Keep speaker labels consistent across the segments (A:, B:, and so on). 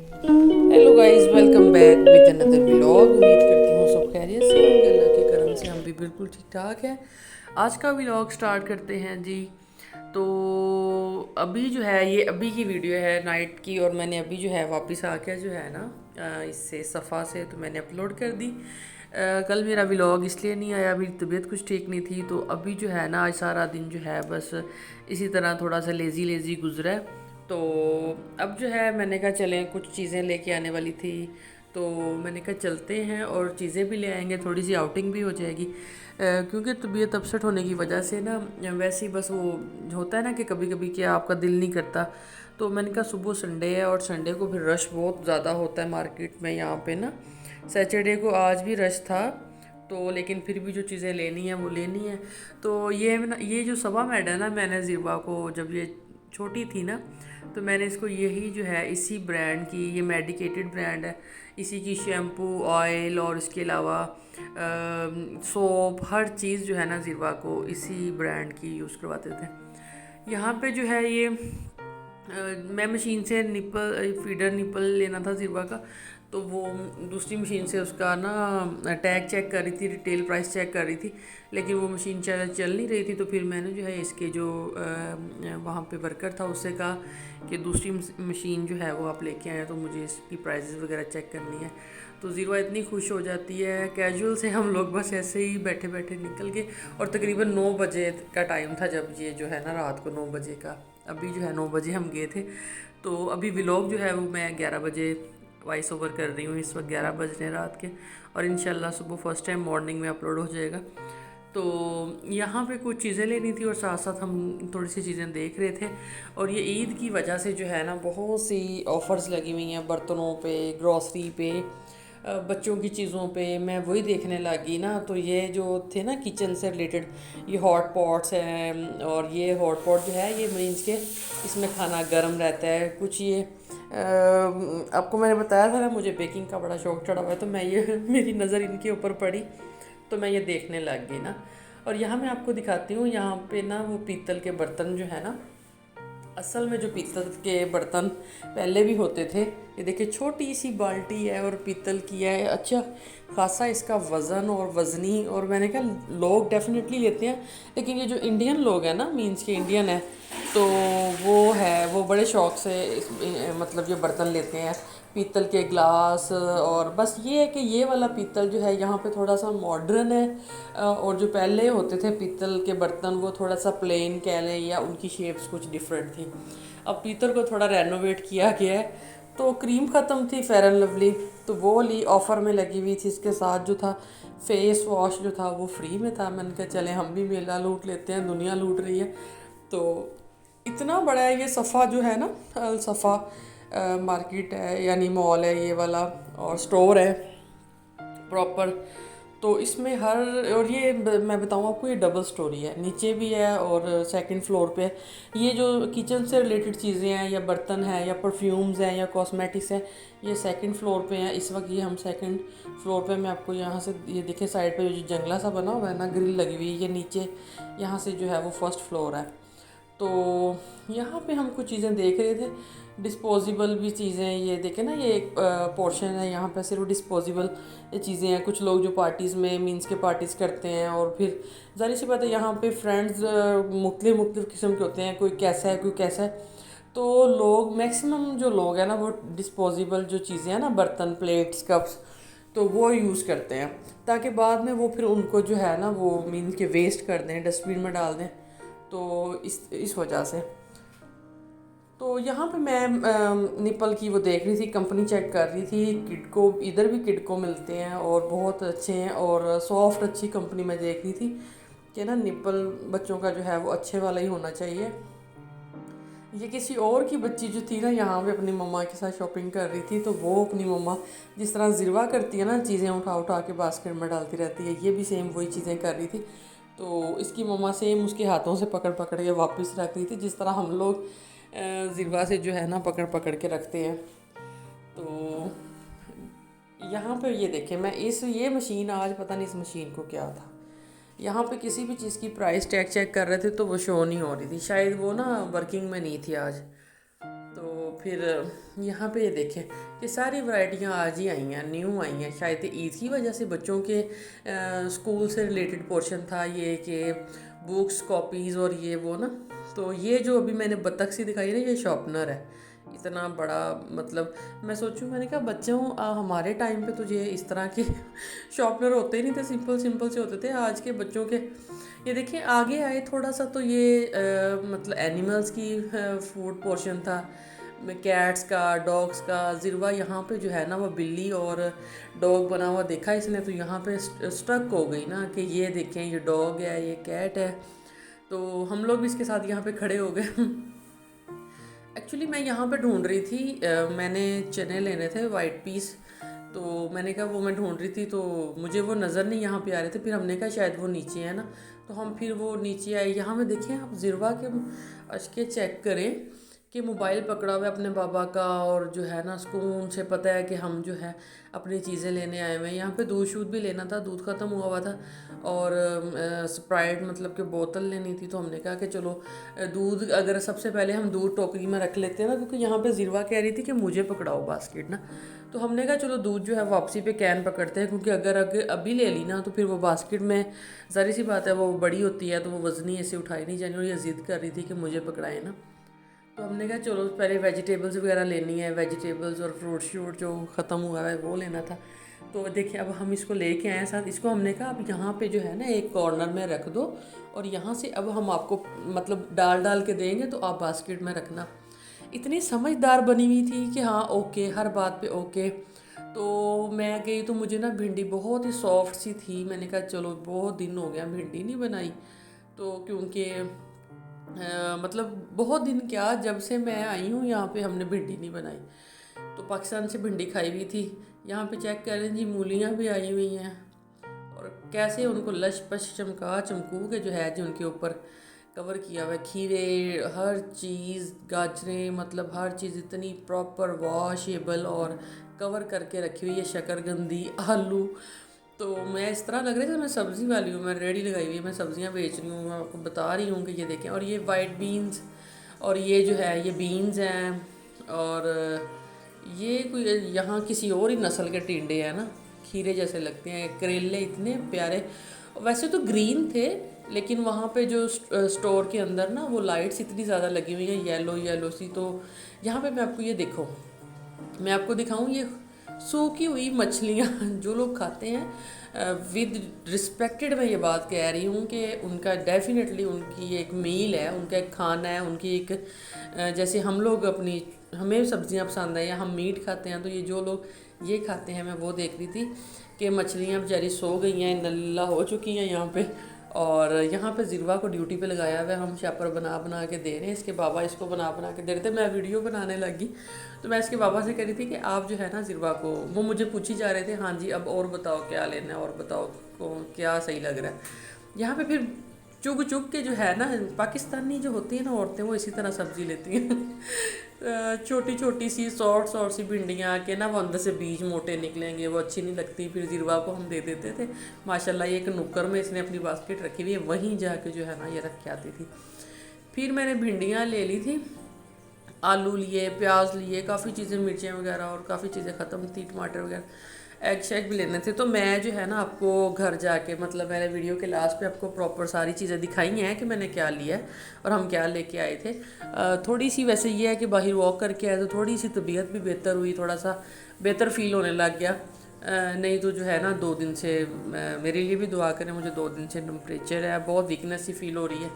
A: Hello guys, welcome back with another vlog. उम्मीद करती हूँ सब खैरियत से होंगे। अल्लाह के करम से हम भी बिल्कुल ठीक ठाक हैं। आज का व्लॉग स्टार्ट करते हैं जी। तो अभी जो है ये अभी की वीडियो है नाइट की, और मैंने अभी जो है वापस आके जो है ना इससे सफ़ा से तो मैंने अपलोड कर दी। कल मेरा व्लॉग इसलिए नहीं आया, मेरी तबीयत कुछ ठीक नहीं थी। तो अभी जो है ना आज सारा दिन जो है बस इसी तरह थोड़ा सा लेज़ी लेज़ी गुजरा है। तो अब जो है मैंने कहा चलें, कुछ चीज़ें लेके आने वाली थी तो मैंने कहा चलते हैं और चीज़ें भी ले आएंगे, थोड़ी सी आउटिंग भी हो जाएगी। क्योंकि तबीयत अपसेट होने की वजह से ना वैसे ही बस वो होता है ना कि कभी कभी क्या आपका दिल नहीं करता। तो मैंने कहा सुबह संडे है और संडे को फिर रश बहुत ज़्यादा होता है मार्केट में यहाँ पे ना। सैटरडे को आज भी रश था, तो लेकिन फिर भी जो चीज़ें लेनी है वो लेनी है। तो ये जो सवा मेड है ना, मैंने ज़िबा को जब ये छोटी थी ना तो मैंने इसको यही जो है इसी ब्रांड की, ये मेडिकेटेड ब्रांड है, इसी की शैम्पू ऑयल और इसके अलावा सोप हर चीज़ जो है ना ज़िरवा को इसी ब्रांड की यूज़ करवाते थे। यहाँ पे जो है ये मैं मशीन से निपल फीडर निपल लेना था ज़िरवा का। तो वो दूसरी मशीन से उसका ना टैग चेक कर रही थी, रिटेल प्राइस चेक कर रही थी, लेकिन वो मशीन चल नहीं रही थी। तो फिर मैंने जो है इसके जो वहाँ पे वर्कर था उससे कहा कि दूसरी मशीन जो है वो आप लेके आए तो मुझे इसकी प्राइसेस वगैरह चेक करनी है। तो ज़ीरवा इतनी खुश हो जाती है। कैजुअल से हम लोग बस ऐसे ही बैठे बैठे निकल गए, और तकरीबन 9 बजे का टाइम था जब ये जो है ना रात को 9 बजे का, अभी जो है 9 बजे हम गए थे। तो अभी व्लॉग जो है वो मैं 11 बजे वॉइस ओवर कर रही हूँ, इस वक्त 11 बज रहे हैं रात के, और इंशाल्लाह सुबह फर्स्ट टाइम मॉर्निंग में अपलोड हो जाएगा। तो यहाँ पे कुछ चीज़ें लेनी थी और साथ साथ हम थोड़ी सी चीज़ें देख रहे थे। और ये ईद की वजह से जो है ना बहुत सी ऑफ़र्स लगी हुई हैं बर्तनों पे, ग्रॉसरी पे, बच्चों की चीज़ों पे। मैं वही देखने लगी ना, तो ये जो थे ना किचन से रिलेटेड, ये हॉट पॉट्स हैं, और ये हॉट पॉट जो है ये मीन्स के इसमें खाना गर्म रहता है। कुछ ये आपको मैंने बताया था ना मुझे बेकिंग का बड़ा शौक चढ़ा हुआ है, तो मैं ये मेरी नज़र इनके ऊपर पड़ी तो मैं ये देखने लग गई ना। और यहाँ मैं आपको दिखाती हूँ, यहाँ पे ना वो पीतल के बर्तन जो है ना, असल में जो पीतल के बर्तन पहले भी होते थे, ये देखिए छोटी सी बाल्टी है और पीतल की है, अच्छा खासा इसका वज़न और वज़नी। और मैंने कहा लोग डेफिनेटली लेते हैं, लेकिन ये जो इंडियन लोग हैं ना, मीन्स के इंडियन है, तो वो बड़े शौक़ से मतलब ये बर्तन लेते हैं, पीतल के ग्लास। और बस ये है कि ये वाला पीतल जो है यहाँ पे थोड़ा सा मॉडर्न है, और जो पहले होते थे पीतल के बर्तन वो थोड़ा सा प्लेन कह लें या उनकी शेप्स कुछ डिफरेंट थी। अब पीतल को थोड़ा रेनोवेट किया गया है। तो क्रीम ख़त्म थी फेयर एंड लवली, तो वो ली ऑफ़र में लगी हुई थी। इसके साथ जो था फेस वॉश जो था वो फ्री में था। मैंने कहा चले हम भी मेला लूट लेते हैं, दुनिया लूट रही है। तो इतना बड़ा है ये सफ़ा जो है ना, अल सफ़ा मार्केट है यानी मॉल है ये वाला, और स्टोर है प्रॉपर। तो इसमें हर, और ये मैं बताऊँ आपको, ये डबल स्टोरी है, नीचे भी है और सेकंड फ्लोर पे। ये जो किचन से रिलेटेड चीज़ें हैं या बर्तन हैं या परफ्यूम्स हैं या कॉस्मेटिक्स हैं, ये सेकंड फ्लोर पे हैं इस वक्त। ये हम सेकंड फ्लोर पे, मैं आपको यहाँ से ये देखे साइड पे जो जंगला सा बना हुआ है ना, ग्रिल लगी हुई है, ये नीचे यहाँ से जो है वो फर्स्ट फ्लोर है। तो यहाँ पे हम कुछ चीज़ें देख रहे थे, डिस्पोजेबल भी चीज़ें, ये देखें ना, ये एक पोर्शन है यहाँ पे सिर्फ डिस्पोजेबल ये चीज़ें हैं। कुछ लोग जो पार्टीज़ में मीन्स के पार्टीज़ करते हैं, और फिर जाहिर सी बात है यहाँ पे फ्रेंड्स मुख्तलिफ़ किस्म के होते हैं, कोई कैसा है कोई कैसा है। तो लोग मैक्सिमम जो लोग हैं ना वो डिस्पोजेबल जो चीज़ें हैं ना, बर्तन प्लेट्स कप्स, तो वो यूज़ करते हैं, ताकि बाद में वो फिर उनको जो है ना वो मीन के वेस्ट कर दें, डस्टबिन में डाल दें। तो इस वजह से तो यहाँ पे मैं निपल की वो देख रही थी, कंपनी चेक कर रही थी। किडको, इधर भी किडको मिलते हैं और बहुत अच्छे हैं, और सॉफ्ट अच्छी कंपनी में देख रही थी कि ना निपल बच्चों का जो है वो अच्छे वाला ही होना चाहिए। ये किसी और की बच्ची जो थी ना यहाँ पे अपनी मम्मा के साथ शॉपिंग कर रही थी, तो वो अपनी मम्मा जिस तरह ज़िरवा करती है ना, चीज़ें उठा उठा के बास्केट में डालती रहती है, ये भी सेम वही चीज़ें कर रही थी। तो इसकी मम्मा सेम उसके हाथों से पकड़ पकड़ के वापस रख रही थी, जिस तरह हम लोग ज़िरवा से जो है ना पकड़ पकड़ के रखते हैं। तो यहाँ पे ये देखें, मैं ये मशीन आज पता नहीं इस मशीन को क्या था, यहाँ पे किसी भी चीज़ की प्राइस टैग चेक कर रहे थे तो वो शो नहीं हो रही थी, शायद वो ना वर्किंग में नहीं थी आज। तो फिर यहाँ पे ये देखें, ये सारी वैरायटियाँ आज ही आई हैं, न्यू आई हैं। शायद ईद की वजह से बच्चों के स्कूल से रिलेटेड पोर्शन था ये, कि बुक्स कॉपीज़ और ये वो ना। तो ये जो अभी मैंने बतख सी दिखाई ना, ये शॉर्पनर है, इतना बड़ा। मतलब मैं सोचूं, मैंने कहा बच्चों हमारे टाइम पे तो ये इस तरह के शॉर्पनर होते ही नहीं थे, सिंपल सिंपल से होते थे। आज के बच्चों के ये देखिए आगे आए थोड़ा सा, तो ये मतलब एनिमल्स की फूड पोर्शन था, कैट्स का, डॉग्स का। ज़िरवा यहाँ पे जो है ना वो बिल्ली और डॉग बना हुआ देखा इसने, तो यहाँ पे स्टक हो गई ना कि ये देखें ये डॉग है, ये कैट है। तो हम लोग भी इसके साथ यहाँ पे खड़े हो गए। एक्चुअली मैं यहाँ पे ढूंढ रही थी, मैंने चने लेने थे वाइट पीस, तो मैंने कहा वो मैं ढूंढ रही थी, तो मुझे वो नज़र नहीं यहाँ पे आ रहे थे। फिर हमने कहा शायद वो नीचे है ना, तो हम फिर वो नीचे आए। यहाँ में देखें आप ज़िरवा के अशके चेक करें कि मोबाइल पकड़ा हुआ है अपने बाबा का, और जो है ना सुकून से पता है कि हम जो है अपनी चीज़ें लेने आए हुए हैं। यहाँ पे दूध शूध भी लेना था, दूध ख़त्म हुआ था, और स्प्राइट मतलब कि बोतल लेनी थी। तो हमने कहा कि चलो दूध, अगर सबसे पहले हम दूध टोकरी में रख लेते हैं ना, क्योंकि यहाँ पे ज़िरवा कह रही थी कि मुझे पकड़ाओ बास्केट ना। तो हमने कहा चलो दूध जो है वापसी पे कैन पकड़ते हैं, क्योंकि अगर अभी ले ली ना तो फिर वो बास्केट में ज़ाहिर सी बात है वो बड़ी होती है, तो वो वज़नी ऐसे उठाई नहीं जानी, और ये ज़िद कर रही थी कि मुझे पकड़ाए ना। तो हमने कहा चलो पहले वेजिटेबल्स वगैरह लेनी है, वेजिटेबल्स और फ्रूट श्रूट जो ख़त्म हुआ है वो लेना था। तो देखिए अब हम इसको लेके आए हैं साथ। इसको हमने कहा अब यहाँ पे जो है ना एक कॉर्नर में रख दो, और यहाँ से अब हम आपको मतलब डाल डाल के देंगे, तो आप बास्केट में रखना। इतनी समझदार बनी हुई थी कि हाँ ओके, हर बात पे ओके। तो मैं गई तो मुझे ना भिंडी बहुत ही सॉफ्ट सी थी, मैंने कहा चलो बहुत दिन हो गया भिंडी नहीं बनाई। तो क्योंकि मतलब बहुत दिन क्या, जब से मैं आई हूँ यहाँ पे हमने भिंडी नहीं बनाई। तो पाकिस्तान से भिंडी खाई हुई थी। यहाँ पे चेक करें जी, मूलियाँ भी आई हुई हैं, और कैसे उनको लश पश चमका चमकू के जो है जी उनके ऊपर कवर किया हुआ है। खीरे, हर चीज़, गाजरें, मतलब हर चीज़ इतनी प्रॉपर वॉशेबल और कवर करके रखी हुई है। शकरकंदी, आलू, तो मैं इस तरह लग रहा है कि मैं सब्ज़ी वाली हूँ, मैं रेडी लगाई हुई है, मैं सब्ज़ियाँ बेच रही हूँ, मैं आपको बता रही हूँ कि ये देखें। और ये वाइट बीन्स, और ये जो है ये बीन्स हैं, और ये कोई यहाँ किसी और ही नस्ल के टिंडे हैं ना, खीरे जैसे लगते हैं। करेले इतने प्यारे, वैसे तो ग्रीन थे, लेकिन वहाँ पे जो स्टोर के अंदर ना वो लाइट्स इतनी ज़्यादा लगी हुई हैं येलो येलो सी। तो यहाँ पे मैं आपको ये देखो, मैं आपको दिखाऊं ये सूखी हुई मछलियाँ जो लोग खाते हैं, विद रिस्पेक्टेड मैं ये बात कह रही हूँ कि उनका डेफिनेटली उनकी एक मील है, उनका एक खाना है, उनकी एक जैसे हम लोग अपनी, हमें सब्जियाँ पसंद है या हम मीट खाते हैं, तो ये जो लोग ये खाते हैं, मैं वो देख रही थी कि मछलियाँ बेचारी सो गई हैं, नल्ला हो चुकी हैं यहाँ पे। और यहाँ पे ज़िरवा को ड्यूटी पे लगाया हुआ है, हम शापर बना बना के दे रहे हैं। इसके बाबा इसको बना बना के दे रहे थे, मैं वीडियो बनाने लगी। तो मैं इसके बाबा से कह रही थी कि आप जो है ना ज़िरवा को, वो मुझे पूछ ही जा रहे थे हाँ जी अब और बताओ क्या लेना है, और बताओ को क्या सही लग रहा है। यहाँ पे फिर चुग चुग के जो है ना, पाकिस्तानी जो होती है ना औरतें, वो इसी तरह सब्ज़ी लेती हैं। छोटी छोटी सी शॉर्ट शॉर्ट सी भिंडियाँ के ना, वो अंदर से बीज मोटे निकलेंगे, वो अच्छी नहीं लगती। फिर ज़िरवा को हम दे देते थे। माशाल्लाह ये एक नुक्कड़ में इसने अपनी बास्केट रखी हुई है, वहीं जाके जो है ना ये रख के आती थी। फिर मैंने भिंडियाँ ले ली थी, आलू लिए, प्याज लिए, काफ़ी चीज़ें, मिर्चें वगैरह, और काफ़ी चीज़ें ख़त्म थी, टमाटर वगैरह, एग शेग भी लेने थे। तो मैं जो है ना आपको घर जाके, मतलब मैंने वीडियो के लास्ट पे आपको प्रॉपर सारी चीज़ें दिखाई हैं कि मैंने क्या लिया है और हम क्या लेके आए थे। थोड़ी सी वैसे ये है कि बाहर वॉक करके आए तो थोड़ी सी तबीयत भी बेहतर हुई, थोड़ा सा बेहतर फील होने लग गया। नहीं तो जो है ना 2 दिन से, मेरे लिए भी दुआ करें, मुझे 2 दिन से टेम्परेचर है, बहुत वीकनेस सी फील हो रही है।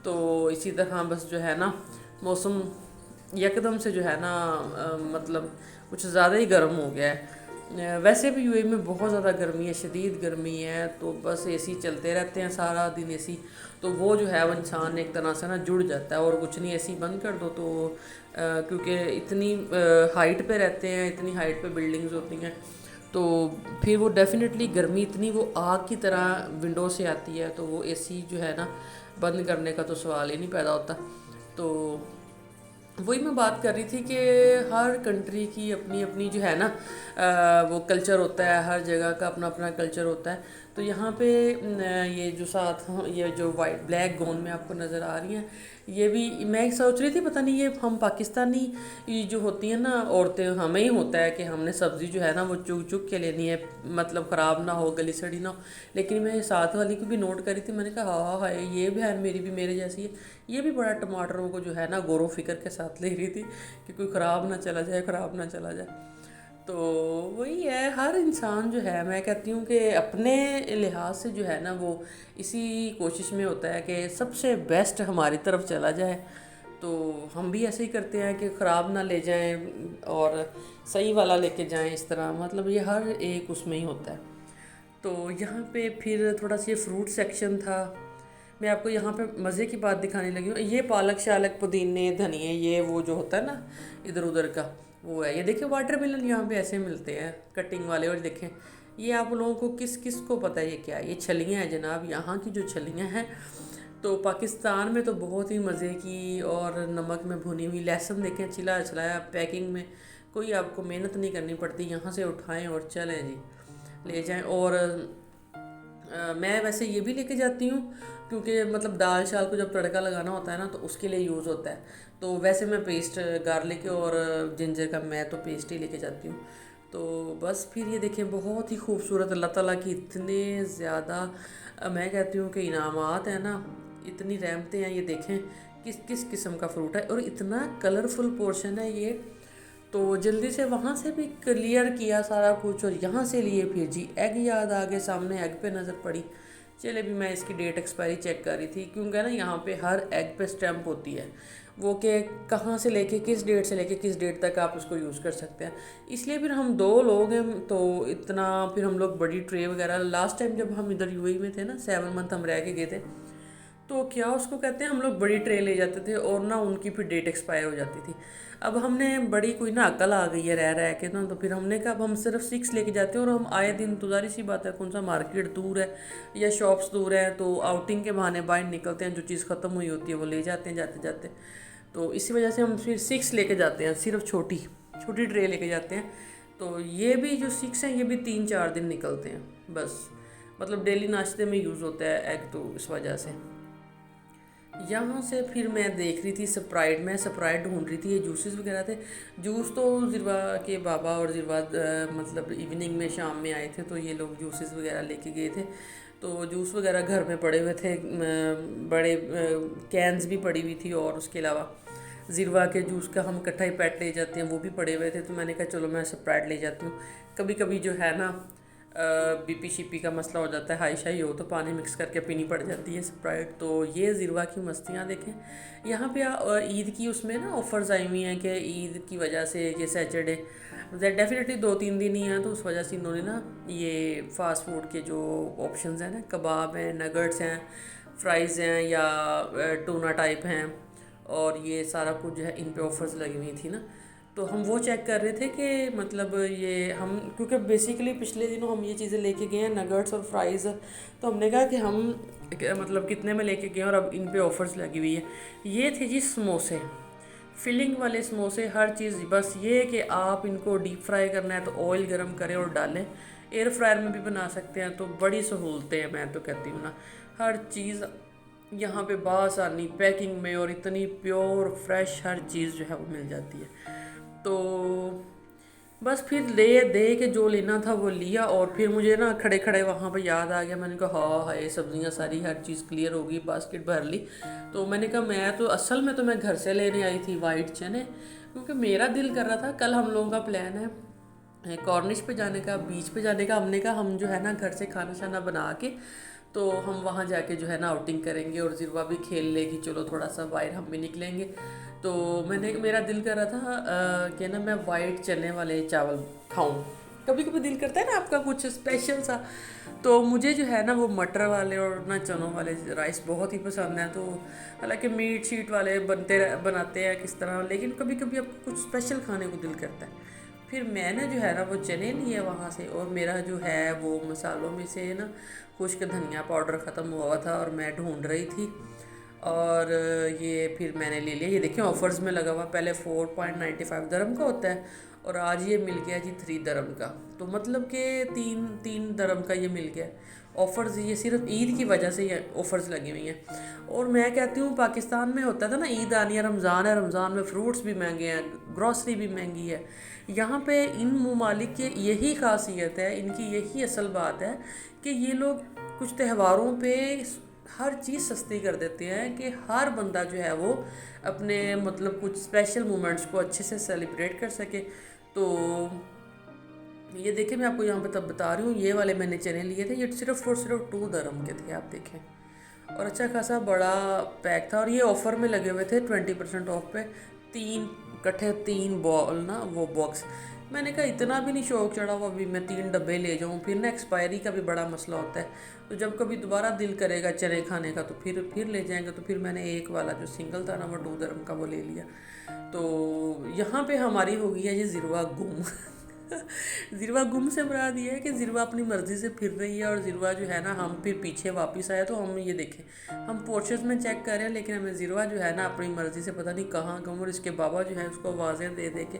A: तो इसी तरह बस जो है ना मौसम यकदम से जो है ना मतलब कुछ ज़्यादा ही गर्म हो गया है। वैसे भी यूएई में बहुत ज़्यादा गर्मी है, शदीद गर्मी है, तो बस एसी चलते रहते हैं सारा दिन एसी। तो वो जो है वो इंसान एक तरह से ना जुड़ जाता है, और कुछ नहीं, एसी बंद कर दो तो क्योंकि इतनी हाइट पे रहते हैं, इतनी हाइट पे बिल्डिंग्स होती हैं, तो फिर वो डेफिनेटली गर्मी इतनी वो आग की तरह विंडो से आती है, तो वो एसी जो है ना बंद करने का तो सवाल ही नहीं पैदा होता। तो वही मैं बात कर रही थी कि हर कंट्री की अपनी अपनी जो है ना वो कल्चर होता है, हर जगह का अपना अपना कल्चर होता है। तो तो यहाँ पे ये जो साथ ये जो वाइट ब्लैक गोन में आपको नज़र आ रही हैं, ये भी मैं सोच रही थी पता नहीं ये हम पाकिस्तानी ये जो होती हैं ना औरतें, हमें ही होता है कि हमने सब्ज़ी जो है ना वो चुग चुग के लेनी है, मतलब ख़राब ना हो, गली सड़ी ना हो। लेकिन मैं साथ वाली को भी नोट करी थी, मैंने कहा हाँ हाँ ये बहन मेरी भी मेरे जैसी है, ये भी बड़ा टमाटरों को जो है ना गौर फिक्र के साथ ले रही थी कि कोई ख़राब ना चला जाए, ख़राब ना चला जाए। तो वही है, हर इंसान जो है मैं कहती हूँ कि अपने लिहाज से जो है ना वो इसी कोशिश में होता है कि सबसे बेस्ट हमारी तरफ चला जाए। तो हम भी ऐसे ही करते हैं कि ख़राब ना ले जाएं और सही वाला लेके जाएं, इस तरह मतलब ये हर एक उसमें ही होता है। तो यहाँ पे फिर थोड़ा सा ये फ्रूट सेक्शन था। मैं आपको यहाँ पे मज़े की बात दिखाने लगी हूँ, ये पालक शालक पुदीने धनिए ये वो जो होता है ना इधर उधर का वो है। ये देखिए वाटरमेलन यहाँ पे ऐसे मिलते हैं कटिंग वाले। और देखें ये आप लोगों को किस किस को पता है ये क्या है, ये छलियाँ हैं जनाब, यहाँ की जो छलियाँ हैं। तो पाकिस्तान में तो बहुत ही मज़े की और नमक में भुनी हुई लहसुन देखें चिल्ला चलाया पैकिंग में, कोई आपको मेहनत नहीं करनी पड़ती, यहाँ से उठाएं और चलें जी ले जाएं। और मैं वैसे ये भी लेके जाती हूँ क्योंकि मतलब दाल शाल को जब तड़का लगाना होता है ना तो उसके लिए यूज़ होता है। तो वैसे मैं पेस्ट गार्लिक और जिंजर का मैं तो पेस्ट ही लेके जाती हूँ। तो बस फिर ये देखें बहुत ही खूबसूरत, अल्लाह ताला की इतने ज़्यादा मैं कहती हूँ कि इनामात हैं ना, इतनी रहमतें हैं। ये देखें किस किस किस्म का फ्रूट है और इतना कलरफुल पोर्शन है ये। तो जल्दी से वहाँ से भी क्लियर किया सारा कुछ और यहाँ से लिए फिर जी एग याद आ गए, सामने एग पे नज़र पड़ी। चले भी मैं इसकी डेट एक्सपायरी चेक कर रही थी क्योंकि ना यहाँ पे हर एग पे स्टैम्प होती है वो कि कहाँ से लेके किस डेट से लेके किस डेट तक आप इसको यूज़ कर सकते हैं। इसलिए फिर हम 2 लोग हैं तो इतना फिर हम लोग बड़ी ट्रे वगैरह, लास्ट टाइम जब हम इधर यूएई में थे ना 7 मंथ हम रह के गए थे, तो क्या उसको कहते हैं हम लोग बड़ी ट्रे ले जाते थे और ना उनकी फिर डेट एक्सपायर हो जाती थी। अब हमने बड़ी कोई ना अकल आ गई है रह रह के ना, तो फिर हमने कहा अब हम सिर्फ 6 लेके जाते हैं और हम आए दिन, तो ज़ाहिर सी बात है कौन सा मार्केट दूर है या शॉप्स दूर है, तो आउटिंग के बहाने बाहर निकलते हैं, जो चीज़ ख़त्म हुई होती है वो ले जाते हैं जाते जाते। तो इसी वजह से हम फिर 6 लेके जाते हैं, सिर्फ छोटी छोटी ट्रे लेके जाते हैं। तो ये भी जो 6 हैं ये भी 3-4 दिन निकलते हैं बस, मतलब डेली नाश्ते में यूज़ होता है एग, तो इस वजह से। यहाँ से फिर मैं देख रही थी स्प्राइट, मैं स्प्राइट ढूंढ रही थी, ये जूसेस वगैरह थे। जूस तो ज़िरवा के बाबा और ज़िरवा मतलब इवनिंग में शाम में आए थे तो ये लोग जूसेस वगैरह लेके गए थे। तो जूस वगैरह घर में पड़े हुए थे, बड़े कैंस भी पड़ी हुई थी और उसके अलावा ज़िरवा के जूस का हम इकट्ठा ही पैट ले जाते हैं वो भी पड़े हुए थे। तो मैंने कहा चलो मैं स्प्राइट ले जाती हूँ। कभी कभी जो है ना बीपी शिपी का मसला हो जाता है, हाई शाई हो तो पानी मिक्स करके पीनी पड़ जाती है स्प्राइट। तो ये ज़िरवा की मस्तियाँ देखें। यहाँ पे ईद की उसमें ना ऑफ़र्स आई हुई हैं कि ईद की वजह से ये सैटरडे डेफिनेटली 2-3 दिन ही हैं, तो उस वजह से इन्होंने ना ये फ़ास्ट फूड के जो ऑप्शंस हैं ना, कबाब हैं, नगट्स हैं, फ्राइज़ हैं या टूना टाइप हैं, और ये सारा कुछ जो है इन पे ऑफ़र्स लगी हुई थी ना। तो हम वो चेक कर रहे थे कि मतलब ये हम, क्योंकि बेसिकली पिछले दिनों हम ये चीज़ें लेके गए हैं नगट्स और फ्राइज़, तो हमने कहा कि हम मतलब कितने में लेके गए और अब इन पे ऑफ़र्स लगी हुई है। ये थे जी समोसे, फिलिंग वाले समोसे, हर चीज़। बस ये है कि आप इनको डीप फ्राई करना है तो ऑयल गरम करें और डालें, एयर फ्रायर में भी बना सकते हैं। तो बड़ी सहूलतें हैं, मैं तो कहती हूँ ना, हर चीज़ यहाँ पे बासानी पैकिंग में और इतनी प्योर फ्रेश हर चीज़ जो है वो मिल जाती है। तो बस फिर ले दे के जो लेना था वो लिया, और फिर मुझे ना खड़े खड़े वहाँ पे याद आ गया, मैंने कहा हाँ हाँ ये सब्जियाँ सारी हर चीज़ क्लियर होगी, बास्केट भर ली। तो मैंने कहा मैं तो असल में तो मैं घर से लेने आई थी वाइट चने, क्योंकि मेरा दिल कर रहा था, कल हम लोगों का प्लान है कॉर्निश पे जाने का, बीच पे जाने का। हमने कहा हम जो है ना घर से खाना शाना बना के तो हम वहाँ जाके जो है ना आउटिंग करेंगे और ज़िरवा भी खेल लेगी, चलो थोड़ा सा बाहर हम भी निकलेंगे। तो मेरा दिल कर रहा था कि ना मैं वाइट चने वाले चावल खाऊं। कभी कभी दिल करता है ना आपका कुछ स्पेशल सा। तो मुझे जो है ना वो मटर वाले और ना चनों वाले राइस बहुत ही पसंद है। तो हालांकि मीट शीट वाले बनाते हैं किस तरह, लेकिन कभी कभी आपको कुछ स्पेशल खाने को दिल करता है। फिर मैंने जो है ना वो चने लिए वहाँ से, और मेरा जो है वो मसालों में से ना खुश्क धनिया पाउडर ख़त्म हुआ था और मैं ढूंढ रही थी, और ये फिर मैंने ले लिया। ये देखिए ऑफ़र्स में लगा हुआ, पहले 4.95 दरम का होता है और आज ये मिल गया जी 3 दरम का। तो मतलब कि तीन तीन दरम का ये मिल गया ऑफ़र्स ये सिर्फ ईद की वजह से ये ऑफ़र्स लगी हुई हैं। और मैं कहती हूँ पाकिस्तान में होता था ना, ईद आनी है, रमज़ान में फ्रूट्स भी महंगे हैं, ग्रॉसरी भी महंगी है। यहाँ पे इन ममालिक की यही खासियत है, इनकी यही असल बात है कि ये लोग कुछ त्योहारों पे हर चीज़ सस्ती कर देते हैं कि हर बंदा जो है वो अपने मतलब कुछ स्पेशल मोमेंट्स को अच्छे से सेलिब्रेट कर सके। तो ये देखिए, मैं आपको यहाँ पे तब बता रही हूँ, ये वाले मैंने चने लिए थे, ये सिर्फ और सिर्फ 2 dirham के थे, आप देखें। और अच्छा खासा बड़ा पैक था, और ये ऑफ़र में लगे हुए थे 20% ऑफ पे, 3 बॉल ना वो बॉक्स। मैंने कहा इतना भी नहीं शौक चढ़ा हुआ अभी मैं 3 डब्बे ले जाऊँ, फिर ना एक्सपायरी का भी बड़ा मसला होता है। तो जब कभी दोबारा दिल करेगा चने खाने का तो फिर ले जाएंगे। तो फिर मैंने एक वाला जो सिंगल था ना वो 2 dirham का वो ले लिया। तो यहाँ पे हमारी हो गई है ये ज़िरवा गुम। ज़िरवा गुम से मुराद ये है कि ज़िरवा अपनी मर्ज़ी से फिर रही है, और ज़िरवा जो है ना, हम फिर पीछे वापस आया तो हम ये देखें, हम पोर्शेस में चेक कर रहे हैं, लेकिन हमें ज़िरवा जो है ना अपनी मर्ज़ी से पता नहीं कहाँ गुम, और इसके बाबा जो है उसको आवाज़ें दे दे के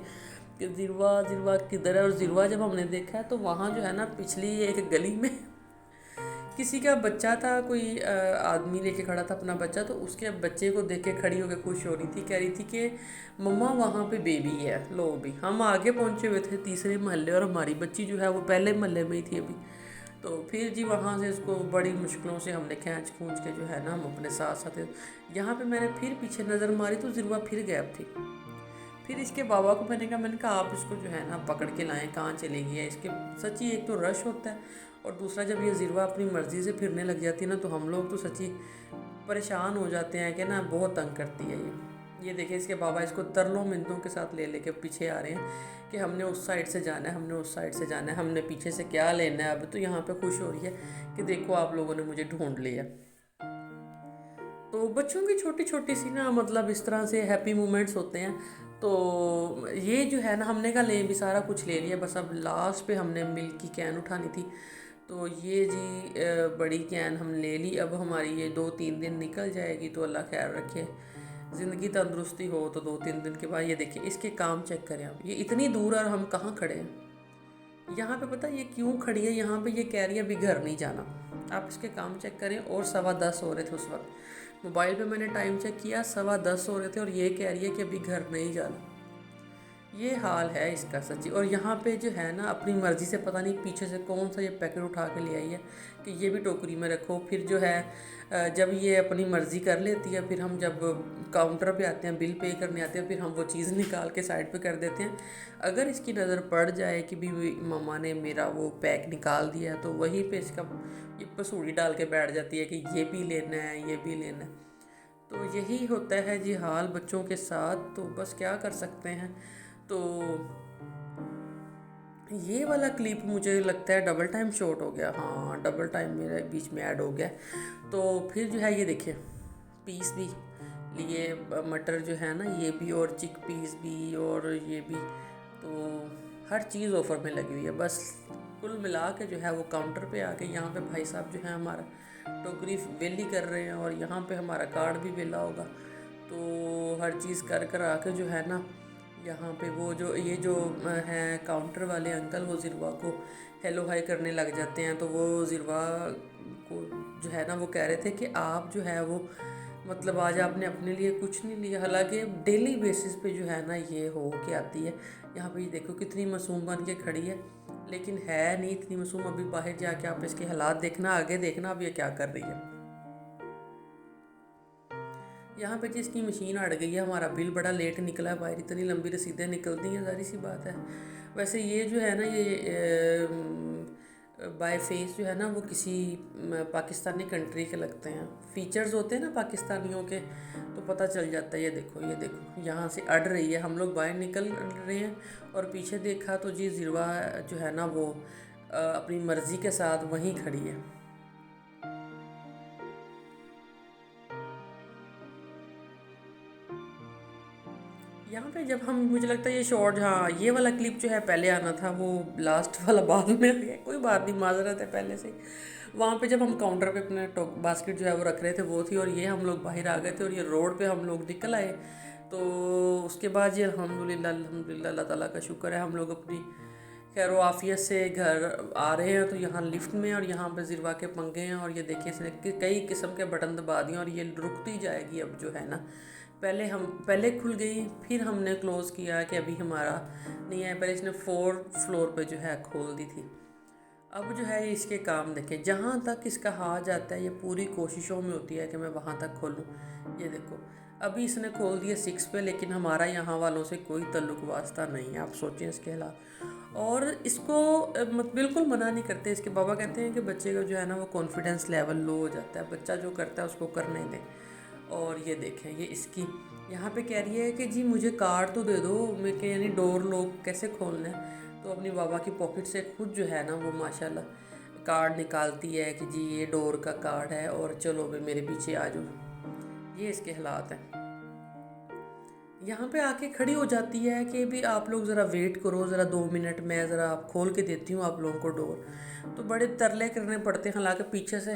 A: कि ज़िरवा ज़िरवा किधर है। और ज़िरवा जब हमने देखा है तो वहाँ जो है ना पिछली एक गली में किसी का बच्चा था, कोई आदमी लेके खड़ा था अपना बच्चा, तो उसके बच्चे को देख के खड़ी होकर खुश हो रही थी, कह रही थी कि मम्मा वहाँ पे बेबी है। लो भी हम आगे पहुँचे हुए थे तीसरे महल्ले, और हमारी बच्ची जो है वो पहले महल्ले में ही थी अभी। तो फिर जी वहाँ से उसको बड़ी मुश्किलों से हमने खींच खूंच के जो है ना हम अपने साथ साथ, यहाँ पे मैंने फिर पीछे नज़र मारी तो ज़िरवा फिर गैप थी। फिर इसके बाबा को मैंने कहा आप इसको जो है ना पकड़ के लाएं, कहाँ चली गई है। इसके सच्ची एक तो रश होता है, और दूसरा जब ये ज़िरवा अपनी मर्ज़ी से फिरने लग जाती है ना, तो हम लोग तो सच्ची परेशान हो जाते हैं कि ना बहुत तंग करती है ये देखिए, इसके बाबा इसको तरलों मिन्नतों के साथ ले लेके पीछे आ रहे हैं कि हमने उस साइड से जाना है, हमने उस साइड से जाना है, हमने पीछे से क्या लेना है। अब तो यहाँ पे खुश हो रही है कि देखो आप लोगों ने मुझे ढूंढ लिया। तो बच्चों की छोटी छोटी सी ना मतलब इस तरह से हैप्पी मोमेंट्स होते हैं। तो ये जो है ना हमने कहा ले भी सारा कुछ ले लिया, बस अब लास्ट पे हमने मिल्क की कैन उठानी थी। तो ये जी बड़ी कैन हम ले ली। अब हमारी ये 2-3 दिन निकल जाएगी, तो अल्लाह खैर रखे, ज़िंदगी तंदुरुस्ती हो तो 2-3 दिन के बाद। ये देखिए इसके काम चेक करें आप, ये इतनी दूर और हम कहाँ खड़े हैं। यहाँ पे पता ये क्यों खड़ी है, यहाँ पे ये कह रही है अभी घर नहीं जाना। आप इसके काम चेक करें, और 10:15 हो रहे थे उस वक्त। मोबाइल पे मैंने टाइम चेक किया, 10:15 हो रहे थे, और ये कह रही है कि अभी घर नहीं जाना। ये हाल है इसका सच्ची। और यहाँ पे जो है ना अपनी मर्ज़ी से पता नहीं पीछे से कौन सा ये पैकेट उठा के ले आई है कि ये भी टोकरी में रखो। फिर जो है जब ये अपनी मर्ज़ी कर लेती है, फिर हम जब काउंटर पे आते हैं, बिल पे करने आते हैं, फिर हम वो चीज़ निकाल के साइड पे कर देते हैं। अगर इसकी नज़र पड़ जाए कि भी मम्मा ने मेरा वो पैक निकाल दिया है, तो वहीं पे इसका ये पसूड़ी डाल के बैठ जाती है कि ये भी लेना है, ये भी लेना है। तो यही होता है जी हाल बच्चों के साथ। तो बस क्या कर सकते हैं। तो ये वाला क्लिप मुझे लगता है डबल टाइम शॉट हो गया, हाँ डबल टाइम मेरे बीच में ऐड हो गया। तो फिर जो है ये देखिए पीस भी लिए, मटर जो है ना ये भी, और चिक पीस भी, और ये भी। तो हर चीज़ ऑफ़र में लगी हुई है। बस कुल मिला के जो है वो काउंटर पे आके यहाँ पे भाई साहब जो है हमारा टोकरी वेली कर रहे हैं, और यहाँ पे हमारा कार्ड भी वेला होगा। तो हर चीज़ कर कर आके जो है ना यहाँ पे वो जो ये जो हैं काउंटर वाले अंकल, वो ज़िरवा को हेलो हाई करने लग जाते हैं। तो वो ज़िरवा को जो है ना वो कह रहे थे कि आप जो है वो मतलब आज आपने अपने लिए कुछ नहीं लिया। हालांकि डेली बेसिस पे जो है ना ये हो के आती है। यहाँ पे ये देखो कितनी मासूम बन के खड़ी है, लेकिन है नहीं इतनी मासूम। अभी बाहर जाके आप इसके हालात देखना, आगे देखना अब ये क्या कर रही है। यहाँ पे जिसकी मशीन अड़ गई है, हमारा बिल बड़ा लेट निकला है बाहर, इतनी लंबी रसीदें निकलती हैं, ज़ाहिर सी बात है। वैसे ये जो है ना ये बाय फेस जो है ना वो किसी पाकिस्तानी कंट्री के लगते हैं। फीचर्स होते हैं ना पाकिस्तानियों के, तो पता चल जाता है। ये देखो यहाँ से अड़ रही है, हम लोग बाहर निकल रहे हैं, और पीछे देखा तो जी ज़िरवा जो है ना वो अपनी मर्ज़ी के साथ वहीं खड़ी है। यहाँ पे जब हम, मुझे लगता है ये शॉर्ट, हाँ ये वाला क्लिप जो है पहले आना था, वो लास्ट वाला बाद में आ गया। कोई बात नहीं, माजरत है पहले से। वहाँ पे जब हम काउंटर पे अपने बास्केट जो है वो रख रहे थे वो थी, और ये हम लोग बाहर आ गए थे, और ये रोड पे हम लोग निकल आए। तो उसके बाद ये अल्हम्दुलिल्लाह अल्हम्दुलिल्लाह अल्लाह ताला का शुक्र है, हम लोग अपनी खैर वो आफियत से घर आ रहे हैं। तो यहाँ लिफ्ट में और यहाँ पे ज़िरवा के पंगे हैं, और ये देखिए इसने कई किस्म के बटन दबा दिए और ये रुकती जाएगी अब जो है ना। पहले खुल गई, फिर हमने क्लोज़ किया कि अभी हमारा नहीं है, पहले इसने 4th फ्लोर पे जो है खोल दी थी। अब जो है इसके काम देखें, जहाँ तक इसका हाथ जाता है ये पूरी कोशिशों में होती है कि मैं वहाँ तक खोलूँ। ये देखो अभी इसने खोल दिया 6 पे, लेकिन हमारा यहाँ वालों से कोई तल्लुक वास्ता नहीं है। आप सोचें इसके खिलाफ। और इसको बिल्कुल मना नहीं करते। इसके बाबा कहते हैं कि बच्चे का जो है ना वो कॉन्फिडेंस लेवल लो हो जाता है, बच्चा जो करता है उसको करने दें। और ये देखें ये इसकी यहाँ पे कह रही है कि जी मुझे कार्ड तो दे दो, मैं के यानी डोर लॉक कैसे खोलना है। तो अपनी बाबा की पॉकेट से खुद जो है ना वो माशाल्लाह कार्ड निकालती है कि जी ये डोर का कार्ड है और चलो भाई मेरे पीछे आ जाओ। ये इसके हालात हैं। यहाँ पे आके खड़ी हो जाती है कि भी आप लोग ज़रा वेट करो, ज़रा 2 मिनट में ज़रा आप खोल के देती हूँ आप लोगों को डोर। तो बड़े तरले करने पड़ते हैं, हालांकि पीछे से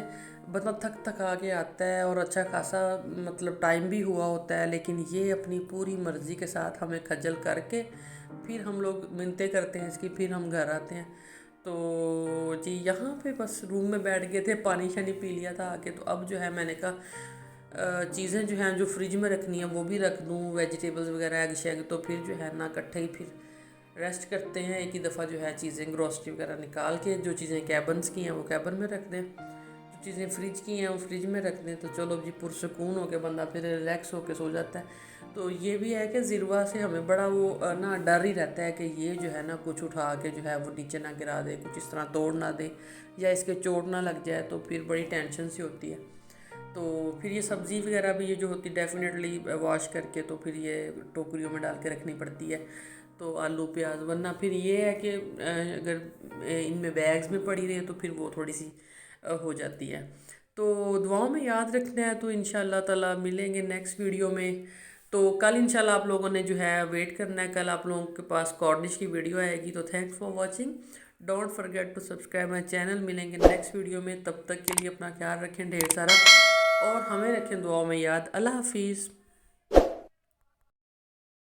A: बंदा थक के आता है और अच्छा खासा टाइम भी हुआ होता है, लेकिन ये अपनी पूरी मर्ज़ी के साथ हमें खज्जल करके फिर हम लोग मिन्नतें करते हैं इसकी, फिर हम घर आते हैं। तो जी यहाँ पे बस रूम में बैठ गए थे, पानी शानी पी लिया था आके। तो अब जो है मैंने कहा चीज़ें जो हैं जो फ्रिज में रखनी है वो भी रख दूँ, वेजिटेबल्स वगैरह एग शेग, तो फिर जो है ना इकट्ठे ही फिर रेस्ट करते हैं। एक ही दफ़ा जो है चीज़ें ग्रोसरी वगैरह निकाल के, जो चीज़ें कैबन्स की हैं वो कैबन में रख दें, जो चीज़ें फ्रिज की हैं वो फ्रिज में रख दें। तो चलो जी पुरसकून होकर बंदा फिर रिलैक्स होकर सो जाता है। तो ये भी है कि ज़िरवा से हमें बड़ा वो ना डर ही रहता है कि ये जो है ना कुछ उठा के जो है वो नीचे ना गिरा दे, कुछ इस तरह तोड़ ना दे या इसके चोट ना लग जाए, तो फिर बड़ी टेंशन सी होती है। तो फिर ये सब्ज़ी वगैरह भी ये जो होती है डेफिनेटली वॉश करके तो फिर ये टोकरियों में डाल के रखनी पड़ती है। तो आलू प्याज, वरना फिर ये है कि अगर इनमें बैग्स में पड़ी रहे तो फिर वो थोड़ी सी हो जाती है। तो दुआओं में याद रखना है। तो इंशाल्लाह ताला मिलेंगे नेक्स्ट वीडियो में। तो कल इंशाल्लाह आप लोगों ने जो है वेट करना है, कल आप लोगों के पास कॉर्निश की वीडियो आएगी। तो thanks for watching, don't forget to subscribe my channel. मिलेंगे नेक्स्ट वीडियो में, तब तक के लिए अपना ख्याल रखें ढेर सारा और हमें रखें दुआओं में याद। अल्लाह हाफिज़।